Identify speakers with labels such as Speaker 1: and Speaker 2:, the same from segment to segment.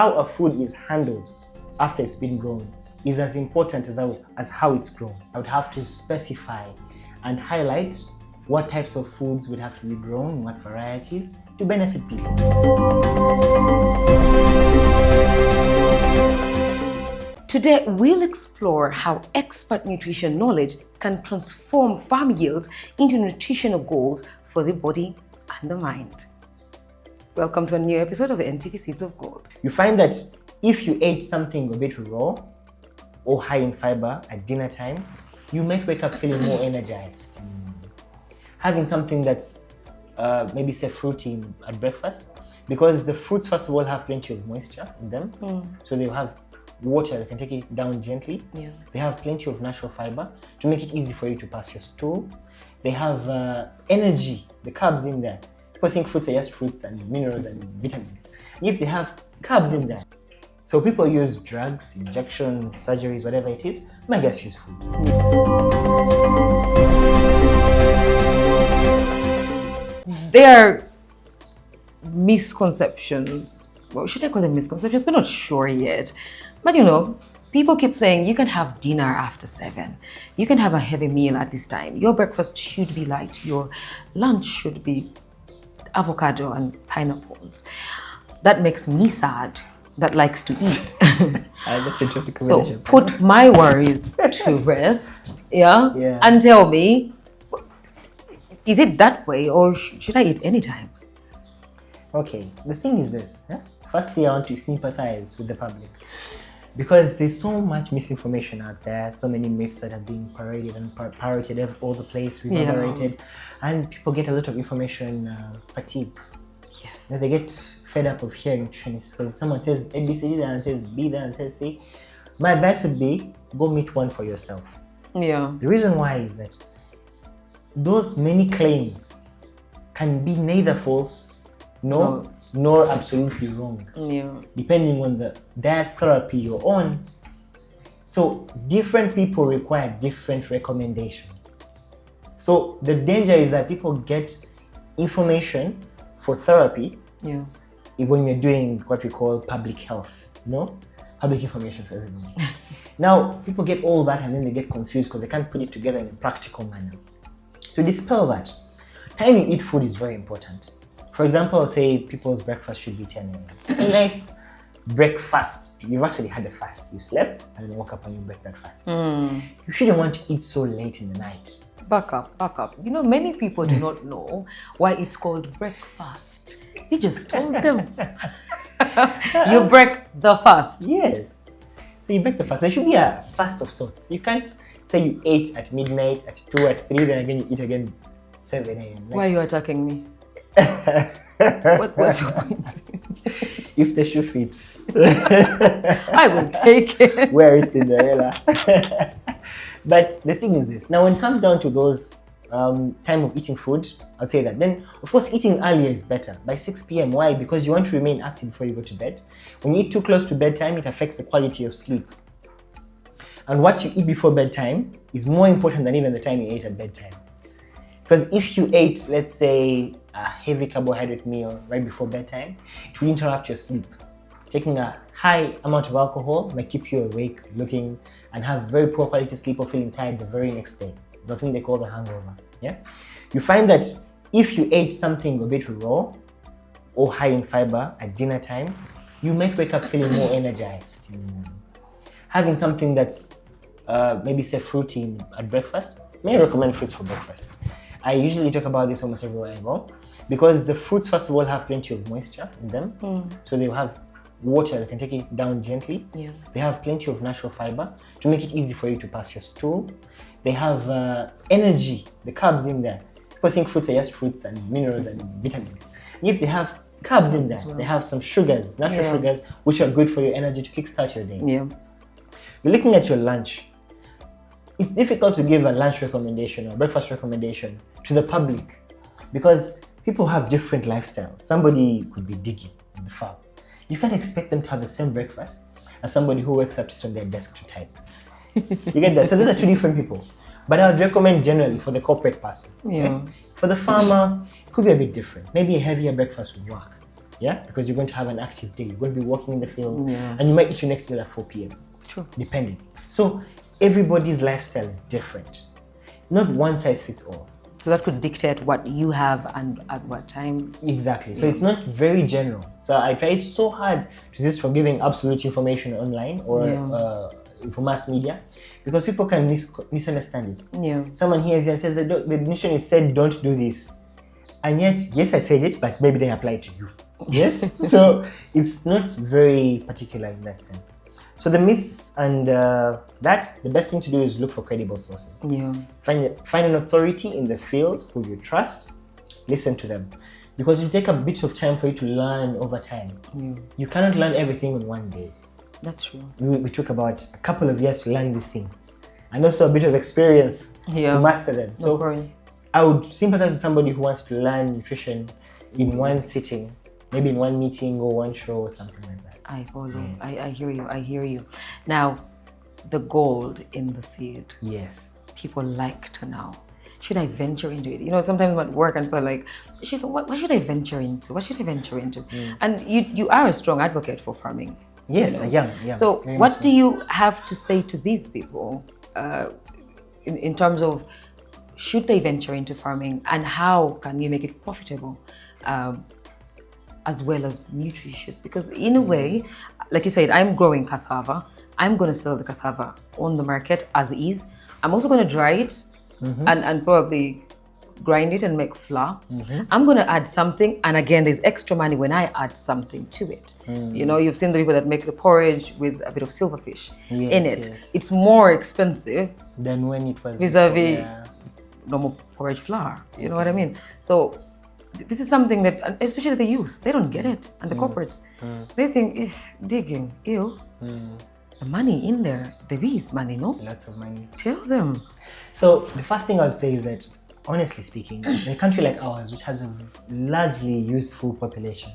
Speaker 1: how a food is handled after it's been grown is as important as how it's grown. I would have to specify and highlight what types of foods would have to be grown, what varieties, to benefit people.
Speaker 2: Today, we'll explore how expert nutrition knowledge can transform farm yields into nutritional goals for the body and the mind. Welcome to a new episode of NTV Seeds of Gold.
Speaker 1: You find that if you ate something a bit raw or high in fiber at dinner time, you might wake up feeling more energized. Having something that's maybe say fruity at breakfast, because the fruits first of all have plenty of moisture in them, so they have water that can take it down gently. They have plenty of natural fiber to make it easy for you to pass your stool. They have energy, the carbs in there. People think fruits are just fruits and minerals and vitamins, yet they have carbs in there. So people use drugs, injections, surgeries, whatever it is, might just use food.
Speaker 2: There are misconceptions. Well, should I call them misconceptions? We're not sure yet. But people keep saying you can have dinner after 7. You can have a heavy meal at this time. Your breakfast should be light. Your lunch should be avocado and pineapples. That makes me sad. That likes to eat.
Speaker 1: That's interesting combination.
Speaker 2: So put my worries to rest, and tell me, is it that way or should I eat anytime?
Speaker 1: Okay, the thing is this. Firstly, I want to sympathize with the public because there's so much misinformation out there, so many myths that are being paraded and parroted all the place, reverberated, and people get a lot of information fatigue.
Speaker 2: Yes.
Speaker 1: They get fed up of hearing nutritionists because someone says ABCD there and says B there and says C. My advice would be go meet one for yourself.
Speaker 2: Yeah.
Speaker 1: The reason why is that those many claims can be neither false nor absolutely wrong, depending on the diet therapy you're on. So different people require different recommendations. So the danger is that people get information for therapy when you're doing what we call public health, public information for everybody. Now, people get all that and then they get confused because they can't put it together in a practical manner. To dispel that, time you eat food is very important. For example, I'll say people's breakfast should be 10 a.m. A nice breakfast. You've actually had a fast. You slept and then woke up and you break that fast. You shouldn't want to eat so late in the night.
Speaker 2: Back up. Many people do not know why it's called breakfast. You just told them. You break the fast.
Speaker 1: Yes. So you break the fast. There should be a fast of sorts. You can't say you ate at midnight, at 2, at 3, then again you eat again 7 a.m.
Speaker 2: Why are you attacking me? What's your point?
Speaker 1: If the shoe fits.
Speaker 2: I will take it.
Speaker 1: Wear it, Cinderella. But the thing is this. Now when it comes down to those time of eating food, I'll say that. Then, of course, eating earlier is better. By 6 p.m. Why? Because you want to remain active before you go to bed. When you eat too close to bedtime, it affects the quality of sleep. And what you eat before bedtime is more important than even the time you ate at bedtime. Because if you ate, let's say, a heavy carbohydrate meal right before bedtime, it will interrupt your sleep. Taking a high amount of alcohol might keep you awake, looking, and have very poor quality sleep or feeling tired the very next day. The thing they call the hangover. You find that if you ate something a bit raw or high in fiber at dinner time, you might wake up feeling more energized. Having something that's maybe say fruity at breakfast, may recommend fruits for breakfast. I usually talk about this almost everywhere I go because the fruits first of all have plenty of moisture in them, so they have water that can take it down gently. They have plenty of natural fiber to make it easy for you to pass your stool. They have energy, the carbs in there. People think fruits are just fruits and minerals and vitamins, yet they have carbs in there. They have some sugars, natural sugars, which are good for your energy to kickstart your day. You're looking at your lunch. It's difficult to give a lunch recommendation or breakfast recommendation to the public because people have different lifestyles. Somebody could be digging in the farm. You can't expect them to have the same breakfast as somebody who wakes up just on their desk to type. You get that? So those are two different people. But I would recommend generally for the corporate person. For the farmer, it could be a bit different. Maybe a heavier breakfast would work. Yeah, because you're going to have an active day. You're going to be walking in the field,
Speaker 2: Yeah.
Speaker 1: and you might eat your next meal at 4 p.m.
Speaker 2: True.
Speaker 1: depending. So everybody's lifestyle is different. Not one size fits all.
Speaker 2: So that could dictate what you have and at what time.
Speaker 1: Exactly. So it's not very general. So I try so hard to resist from giving absolute information online or for mass media, because people can misunderstand it.
Speaker 2: Yeah.
Speaker 1: Someone hears you and says that the nutritionist said don't do this, and yet yes, I said it, but maybe they apply it to you. Yes. So it's not very particular in that sense. So the myths and the best thing to do is look for credible sources.
Speaker 2: Yeah.
Speaker 1: Find an authority in the field who you trust, listen to them. Because it take a bit of time for you to learn over time.
Speaker 2: Yeah.
Speaker 1: You cannot learn everything in one day.
Speaker 2: That's true.
Speaker 1: We took about a couple of years to learn these things. And also a bit of experience to master them. So I would sympathize with somebody who wants to learn nutrition in one sitting, maybe in one meeting or one show or something like that.
Speaker 2: I follow. I hear you. I hear you. Now, the gold in the seed.
Speaker 1: Yes.
Speaker 2: People like to know. Should I venture into it? You know, sometimes at work and people are like, what should I venture into? What should I venture into? And you are a strong advocate for farming.
Speaker 1: Yes, I am.
Speaker 2: So what do you have to say to these people in terms of should they venture into farming, and how can you make it profitable? As well as nutritious, because in a way, like you said, I'm growing cassava. I'm going to sell the cassava on the market as is. I'm also going to dry it and probably grind it and make flour. I'm going to add something, and again, there's extra money when I add something to it. You know, you've seen the people that make the porridge with a bit of silverfish in it. Yes. It's more expensive
Speaker 1: than when it was
Speaker 2: vis-a-vis normal porridge flour. You know what I mean? So this is something that, especially the youth, they don't get it. And the corporates, they think, if digging, ew, the money in there is money, no?
Speaker 1: Lots of money.
Speaker 2: Tell them.
Speaker 1: So the first thing I'd say is that, honestly speaking, in a country like ours, which has a largely youthful population,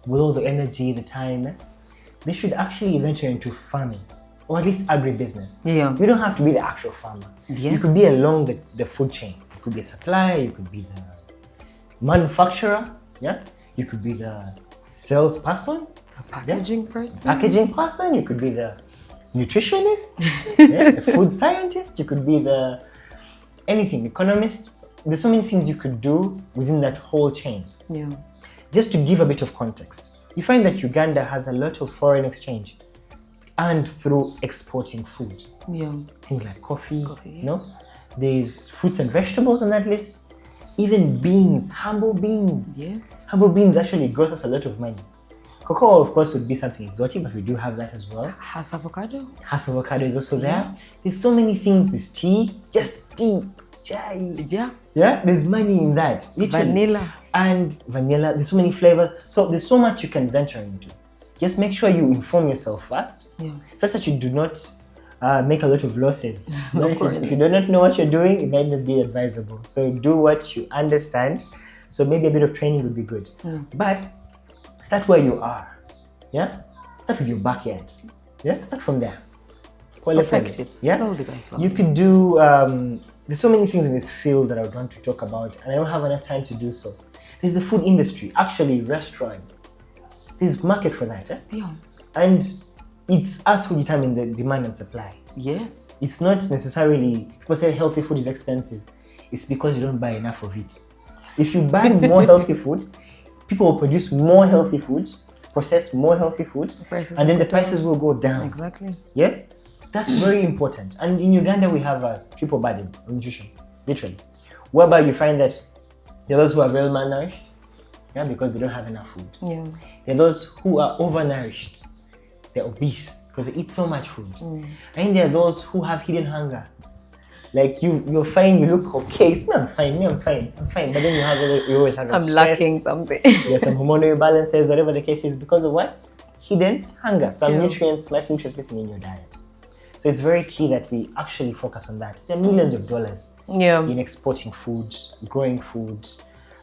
Speaker 1: with all the energy, the time, they should actually venture into farming, or at least agribusiness.
Speaker 2: Yeah.
Speaker 1: You don't have to be the actual farmer.
Speaker 2: Yes.
Speaker 1: You could be along the food chain. You could be a supplier, you could be the manufacturer, you could be the salesperson,
Speaker 2: the packaging person,
Speaker 1: you could be the nutritionist, the food scientist, you could be the anything, economist. There's so many things you could do within that whole chain.
Speaker 2: Yeah.
Speaker 1: Just to give a bit of context, you find that Uganda has a lot of foreign exchange, and through exporting food.
Speaker 2: Yeah.
Speaker 1: Things like coffee,
Speaker 2: yes.
Speaker 1: There's fruits and vegetables on that list. Even beans, humble beans.
Speaker 2: Yes.
Speaker 1: Humble beans actually gross us a lot of money. Cocoa, of course, would be something exotic, but we do have that as well.
Speaker 2: Has avocado.
Speaker 1: Has avocado is also there. There's so many things. There's tea, just tea, chai. Yeah, there's money in that. Literally.
Speaker 2: Vanilla.
Speaker 1: And vanilla. There's so many flavors. So there's so much you can venture into. Just make sure you inform yourself first, such that you do not make a lot of losses. If you do not know what you're doing, it might not be advisable. So do what you understand. So maybe a bit of training would be good. But start where you are. Start with your backyard. Start from there.
Speaker 2: Perfect it. Slowly by slowly.
Speaker 1: You could do, there's so many things in this field that I would want to talk about, and I don't have enough time to do so. There's the food industry, actually restaurants. There's market for that. And it's us who determine the demand and supply.
Speaker 2: Yes.
Speaker 1: It's not necessarily, people say healthy food is expensive. It's because you don't buy enough of it. If you buy more healthy food, people will produce more healthy food, process more healthy food, and then the prices will go down.
Speaker 2: Exactly.
Speaker 1: Yes? That's very important. And in Uganda, we have a triple burden of nutrition, literally. Whereby you find that there are those who are well malnourished, because they don't have enough food. There are those who are overnourished. They're obese because they eat so much food. And there are those who have hidden hunger. Like you're fine, you look okay. It's not fine, I'm fine. But then you always have
Speaker 2: I'm
Speaker 1: stress.
Speaker 2: lacking something.
Speaker 1: There's some hormonal imbalances, whatever the case is, because of what? Hidden hunger. Some nutrients, micronutrients missing in your diet. So it's very key that we actually focus on that. There are millions of dollars in exporting food, growing food.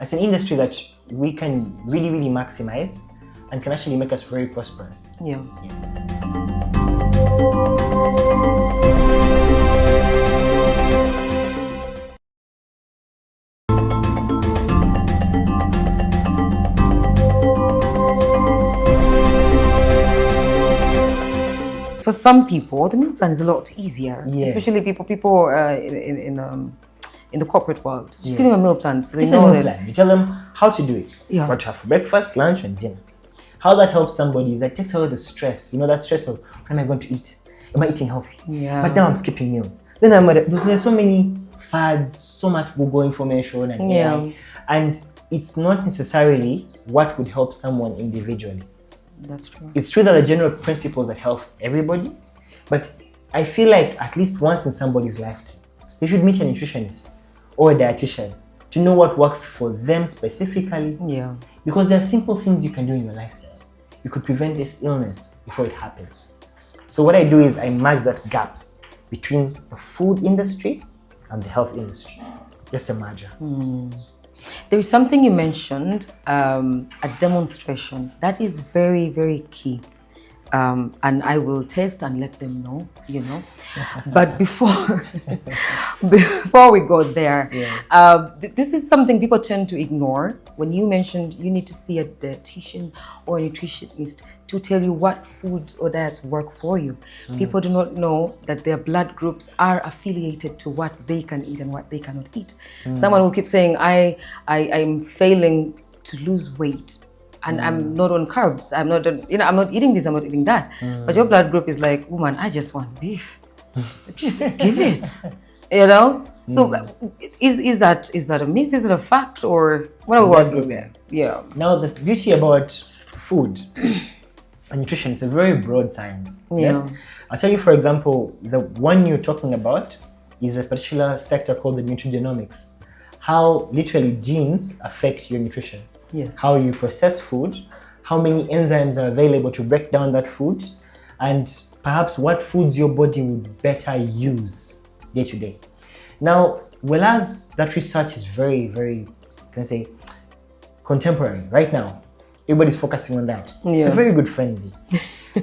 Speaker 1: It's an industry that we can really, really maximize and can actually make us very prosperous.
Speaker 2: for some people, the meal plan is a lot easier,
Speaker 1: Yes.
Speaker 2: especially people in the corporate world. Just give them a meal plan so they
Speaker 1: It's a
Speaker 2: know
Speaker 1: meal
Speaker 2: that.
Speaker 1: plan. You tell them how to do it.
Speaker 2: Yeah.
Speaker 1: What to have for breakfast, lunch, and dinner. How that helps somebody is that it takes away the stress. You know, that stress of what am I going to eat? Am I eating healthy?
Speaker 2: Yeah.
Speaker 1: But now I'm skipping meals. Then there's so many fads, so much Google information and AI, and it's not necessarily what would help someone individually.
Speaker 2: That's true.
Speaker 1: It's true that the general principles that help everybody, but I feel like at least once in somebody's lifetime, they should meet a nutritionist or a dietitian to know what works for them specifically.
Speaker 2: Yeah.
Speaker 1: Because there are simple things you can do in your lifestyle. You could prevent this illness before it happens. So what I do is I merge that gap between the food industry and the health industry. Just a merger.
Speaker 2: There is something you mentioned, a demonstration. That is very, very key. And I will test and let them know, you know. But before we go there,
Speaker 1: Yes.
Speaker 2: this is something people tend to ignore. When you mentioned you need to see a dietitian or a nutritionist to tell you what foods or diets work for you. People do not know that their blood groups are affiliated to what they can eat and what they cannot eat. Someone will keep saying, I'm failing to lose weight. And I'm not on carbs. I'm not eating this, I'm not eating that. But your blood group is like, woman, I just want beef. Just give it. You know? So is that a myth? Is it a fact? Or what are we going to do there? Yeah.
Speaker 1: Now the beauty about food and nutrition, it's a very broad science.
Speaker 2: Yeah.
Speaker 1: I'll tell you, for example, the one you're talking about is a particular sector called the nutrigenomics. How literally genes affect your nutrition.
Speaker 2: Yes.
Speaker 1: How you process food, how many enzymes are available to break down that food, and perhaps what foods your body would better use day to day. Now, whereas that research is very, very, contemporary right now, everybody's focusing on that. It's a very good frenzy.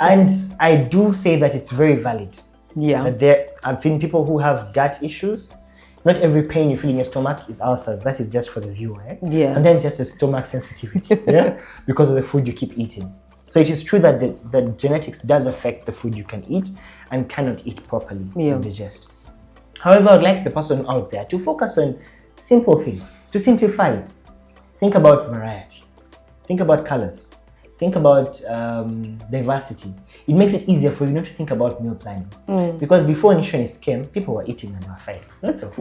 Speaker 1: And I do say that it's very valid.
Speaker 2: Yeah.
Speaker 1: That I've seen people who have gut issues. Not every pain you feel in your stomach is ulcers. That is just for the viewer.
Speaker 2: Yeah.
Speaker 1: Sometimes it's just a stomach sensitivity, because of the food you keep eating. So it is true that the genetics does affect the food you can eat and cannot eat properly and digest. However, I'd like the person out there to focus on simple things, to simplify it. Think about variety. Think about colors. Think about diversity. It makes it easier for you not to think about meal planning. Because before nutritionists came, people were eating and they were fine. That's all.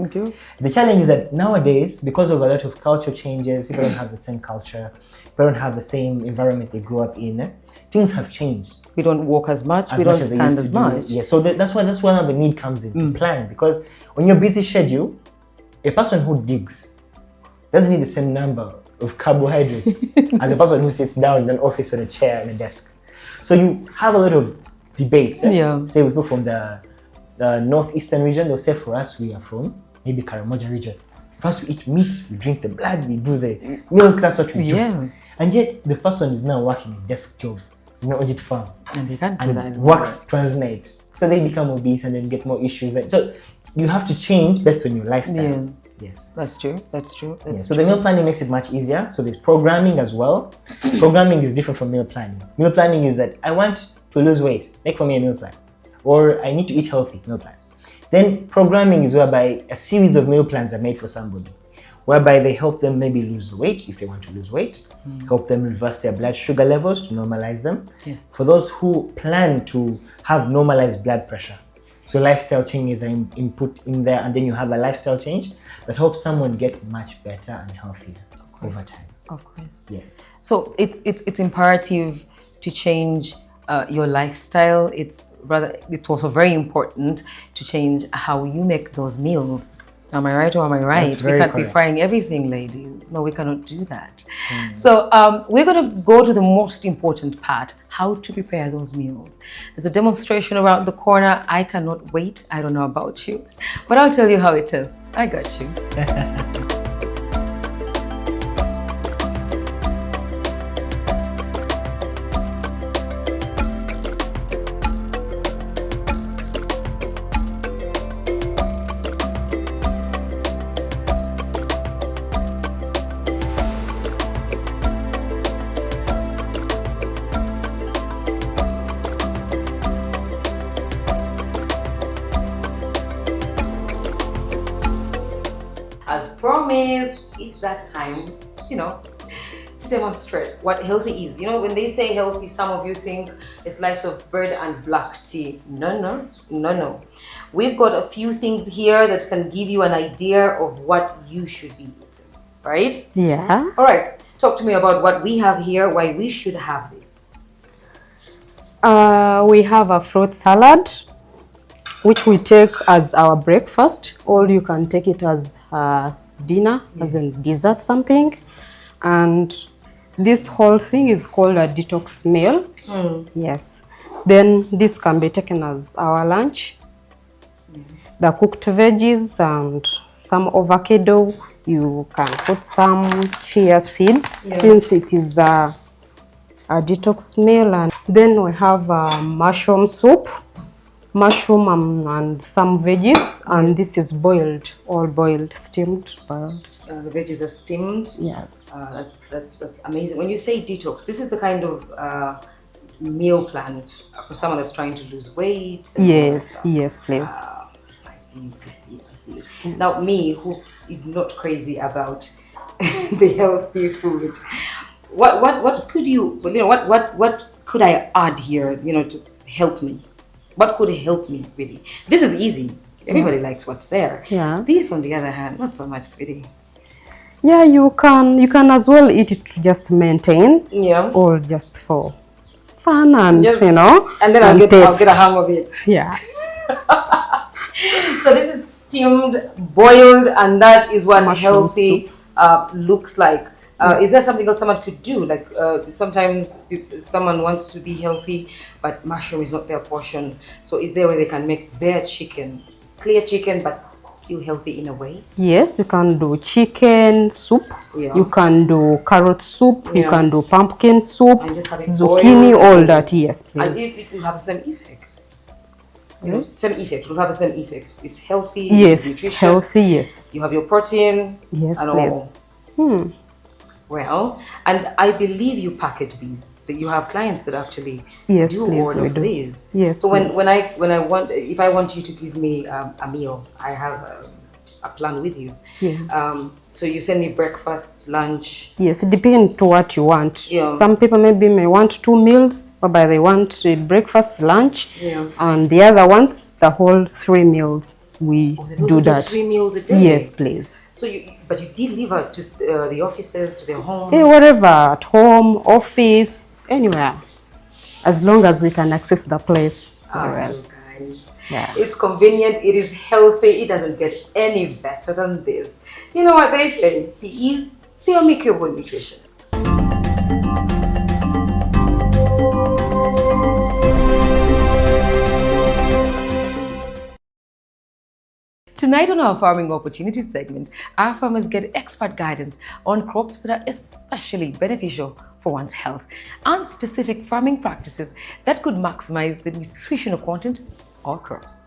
Speaker 1: The challenge is that nowadays, because of a lot of culture changes, people don't have the same culture, people don't have the same environment they grew up in. Things have changed.
Speaker 2: We don't walk as much, we don't stand as much.
Speaker 1: Yeah, so that's why now the need comes in to plan. Because on your busy schedule, a person who digs doesn't need the same number of carbohydrates as the person who sits down in an office on a chair and a desk. So you have a lot of debates. Say we go from the northeastern region, they'll say for us we are from maybe Karamoja region. For us we eat meat, we drink the blood, we do the milk, that's what we do.
Speaker 2: Yes.
Speaker 1: And yet the person is now working a desk job in an audit firm.
Speaker 2: And they can't do
Speaker 1: and
Speaker 2: that.
Speaker 1: Works transnight. So they become obese and then get more issues. So you have to change based on your lifestyle. Yes.
Speaker 2: That's true.
Speaker 1: So the meal planning makes it much easier. So there's programming as well. Programming is different from meal planning. Meal planning is that I want to lose weight, make for me a meal plan. Or I need to eat healthy, meal plan. Then programming is whereby a series of meal plans are made for somebody, whereby they help them maybe lose weight if they want to lose weight, help them reverse their blood sugar levels to normalize them.
Speaker 2: Yes.
Speaker 1: For those who plan to have normalized blood pressure, so lifestyle changes are input in there, and then you have a lifestyle change that helps someone get much better and healthier over time.
Speaker 2: Of course.
Speaker 1: Yes.
Speaker 2: So it's imperative to change your lifestyle. It's also very important to change how you make those meals. Am I right or am I right?
Speaker 1: That's
Speaker 2: We
Speaker 1: very
Speaker 2: can't be
Speaker 1: correct.
Speaker 2: frying everything, ladies. No, we cannot do that. So we're going to go to the most important part, how to prepare those meals. There's a demonstration around the corner. I cannot wait. I don't know about you, but I'll tell you how it is. I got you. that time, to demonstrate what healthy is. When they say healthy, some of you think a slice of bread and black tea. No, no, no, no. We've got a few things here that can give you an idea of what you should be eating, right?
Speaker 3: Yeah.
Speaker 2: All right, talk to me about what we have here, why we should have this.
Speaker 3: We have a fruit salad, which we take as our breakfast, or you can take it as dinner, as in dessert something. And this whole thing is called a detox meal. Yes. Then this can be taken as our lunch. The cooked veggies and some avocado. You can put some chia seeds since it is a detox meal. And then we have mushroom soup, mushroom and some veggies, and this is boiled, all boiled, steamed, boiled.
Speaker 2: The veggies are steamed.
Speaker 3: Yes.
Speaker 2: That's amazing. When you say detox, this is the kind of meal plan for someone that's trying to lose weight. And all that
Speaker 3: Yes,
Speaker 2: stuff.
Speaker 3: yes, please.
Speaker 2: I see. Now, me, who is not crazy about the healthy food, what could you, what could I add here, to help me? What could help me, really? This is easy. Everybody likes what's there.
Speaker 3: Yeah.
Speaker 2: This, on the other hand, not so much, sweetie.
Speaker 3: Yeah, you can as well eat it to just maintain,
Speaker 2: Yeah.
Speaker 3: or just for fun and
Speaker 2: Just-
Speaker 3: and
Speaker 2: And then I'll get
Speaker 3: taste.
Speaker 2: a hang of it.
Speaker 3: Yeah.
Speaker 2: So this is steamed, boiled, and that is what
Speaker 3: Mushroom
Speaker 2: healthy looks like. Is there something else someone could do? Like sometimes someone wants to be healthy, but mushroom is not their portion. So is there a way they can make their chicken, clear chicken, but still healthy in a way?
Speaker 3: Yes, you can do chicken soup.
Speaker 2: Yeah.
Speaker 3: You can do carrot soup. You
Speaker 2: Yeah.
Speaker 3: can do pumpkin soup,
Speaker 2: And just have it
Speaker 3: zucchini,
Speaker 2: boiled
Speaker 3: all
Speaker 2: and-
Speaker 3: that. Yes,
Speaker 2: And
Speaker 3: please.
Speaker 2: it will have the same effect. Same effect. It will have the same effect. It's healthy.
Speaker 3: Yes,
Speaker 2: it's nutritious.
Speaker 3: healthy. Yes.
Speaker 2: You have your protein.
Speaker 3: Yes,
Speaker 2: and
Speaker 3: please.
Speaker 2: all. Well, and I believe you package these. That you have clients that actually
Speaker 3: Yes,
Speaker 2: do
Speaker 3: please,
Speaker 2: order
Speaker 3: we
Speaker 2: for
Speaker 3: do.
Speaker 2: these.
Speaker 3: Yes,
Speaker 2: So
Speaker 3: please.
Speaker 2: if I want you to give me a meal, I have a plan with you.
Speaker 3: Yes.
Speaker 2: So you send me breakfast, lunch.
Speaker 3: Yes, it depends to what you want.
Speaker 2: Yeah.
Speaker 3: Some people maybe may want 2 meals, whereby they want breakfast, lunch,
Speaker 2: Yeah.
Speaker 3: and the other ones the whole 3 meals. We
Speaker 2: Those
Speaker 3: do
Speaker 2: are
Speaker 3: that.
Speaker 2: just 3 meals a day.
Speaker 3: Yes, please.
Speaker 2: So but you deliver to the offices, to their homes.
Speaker 3: Hey, whatever, at home, office, anywhere, as long as we can access the place very well.
Speaker 2: Guys.
Speaker 3: Yeah.
Speaker 2: It's convenient, it is healthy, it doesn't get any better than this. You know what they say? He is the amicable nutritionist. Tonight on our Farming Opportunities segment, our farmers get expert guidance on crops that are especially beneficial for one's health and specific farming practices that could maximize the nutritional content of crops.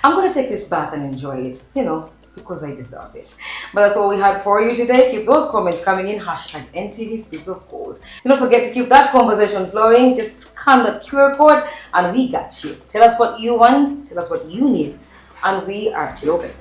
Speaker 2: I'm going to take this bath and enjoy it, because I deserve it. But that's all we had for you today. Keep those comments coming in, #NTV Seeds of Gold. Don't forget to keep that conversation flowing. Just scan that QR code and we got you. Tell us what you want, tell us what you need, and we are at your beck.